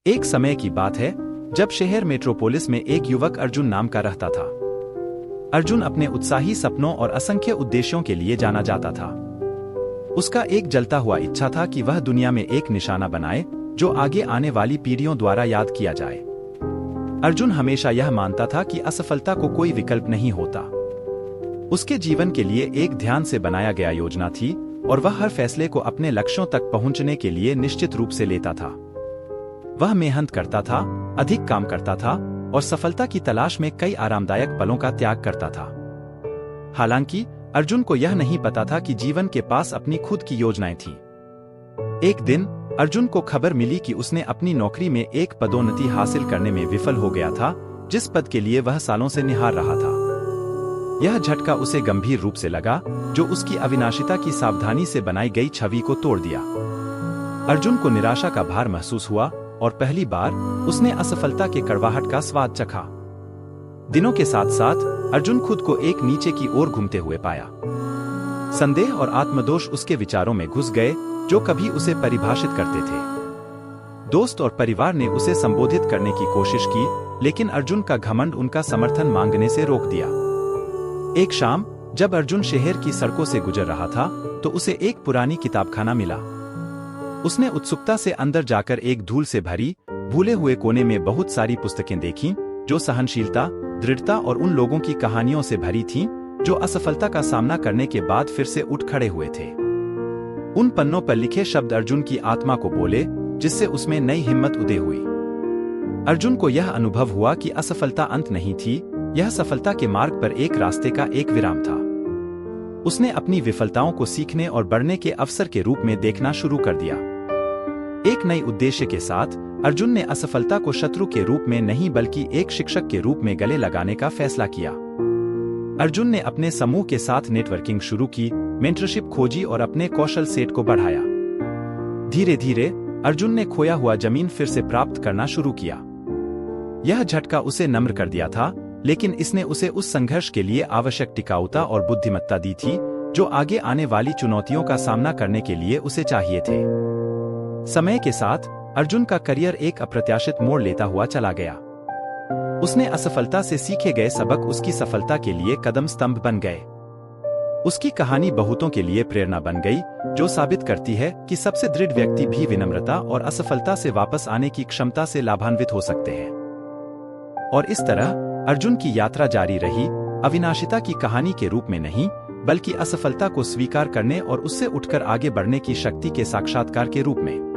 एक समय की बात है जब शहर मेट्रोपोलिस में एक युवक अर्जुन नाम का रहता था। अर्जुन अपने उत्साही सपनों और असंख्य उद्देश्यों के लिए जाना जाता था। उसका एक जलता हुआ इच्छा था कि वह दुनिया में एक निशाना बनाए जो आगे आने वाली पीढ़ियों द्वारा याद किया जाए। अर्जुन हमेशा यह मानता था कि असफलता को कोई विकल्प नहीं होता। उसके जीवन के लिए एक ध्यान से बनाया गया योजना थी और वह हर फैसले को अपने लक्ष्यों तक पहुंचने के लिए निश्चित रूप से लेता था। वह मेहनत करता था, अधिक काम करता था और सफलता की तलाश में कई आरामदायक पलों का त्याग करता था। हालांकि अर्जुन को यह नहीं पता था कि जीवन के पास अपनी खुद की योजनाएं थीं। एक दिन अर्जुन को खबर मिली कि उसने अपनी नौकरी में एक पदोन्नति हासिल करने में विफल हो गया था, जिस पद के लिए वह सालों से निहार रहा था। यह झटका उसे गंभीर रूप से लगा, जो उसकी अविनाशिता की सावधानी से बनाई गई छवि को तोड़ दिया। अर्जुन को निराशा का भार महसूस हुआ और पहली बार उसने असफलता के कड़वाहट का स्वाद चखा। दिनों के साथ साथ अर्जुन खुद को एक नीचे की ओर घूमते हुए पाया। संदेह और आत्मदोष उसके विचारों में घुस गए, जो कभी उसे परिभाषित करते थे। दोस्त और परिवार ने उसे संबोधित करने की कोशिश की, लेकिन अर्जुन का घमंड उनका समर्थन मांगने से रोक दिया। एक शाम जब अर्जुन शहर की सड़कों से गुजर रहा था, तो उसे एक पुरानी किताबखाना मिला। उसने उत्सुकता से अंदर जाकर एक धूल से भरी, भूले हुए कोने में बहुत सारी पुस्तकें देखीं, जो सहनशीलता, दृढ़ता और उन लोगों की कहानियों से भरी थीं, जो असफलता का सामना करने के बाद फिर से उठ खड़े हुए थे। उन पन्नों पर लिखे शब्द अर्जुन की आत्मा को बोले, जिससे उसमें नई हिम्मत उदय हुई। अर्जुन को यह अनुभव हुआ कि असफलता अंत नहीं थी, यह सफलता के मार्ग पर एक रास्ते का एक विराम था। उसने अपनी विफलताओं को सीखने और बढ़ने के अवसर के रूप में देखना शुरू कर दिया। एक नई उद्देश्य के साथ अर्जुन ने असफलता को शत्रु के रूप में नहीं बल्कि एक शिक्षक के रूप में गले लगाने का फैसला किया। अर्जुन ने अपने समूह के साथ नेटवर्किंग शुरू की, मेंटरशिप खोजी और अपने कौशल सेट को बढ़ाया। धीरे धीरे अर्जुन ने खोया हुआ जमीन फिर से प्राप्त करना शुरू किया। यह झटका उसे नम्र कर दिया था, लेकिन इसने उसे उस संघर्ष के लिए आवश्यक टिकाऊता और बुद्धिमत्ता दी थी, जो आगे आने वाली चुनौतियों का सामना करने के लिए उसे चाहिए थे। समय के साथ अर्जुन का करियर एक अप्रत्याशित मोड़ लेता हुआ चला गया। उसने असफलता से सीखे गए सबक उसकी सफलता के लिए कदम स्तंभ बन गए। उसकी कहानी बहुतों के लिए प्रेरणा बन गई, जो साबित करती है कि सबसे दृढ़ व्यक्ति भी विनम्रता और असफलता से वापस आने की क्षमता से लाभान्वित हो सकते हैं। और इस तरह अर्जुन की यात्रा जारी रही, अविनाशिता की कहानी के रूप में नहीं, बल्कि असफलता को स्वीकार करने और उससे उठकर आगे बढ़ने की शक्ति के साक्षात्कार के रूप में।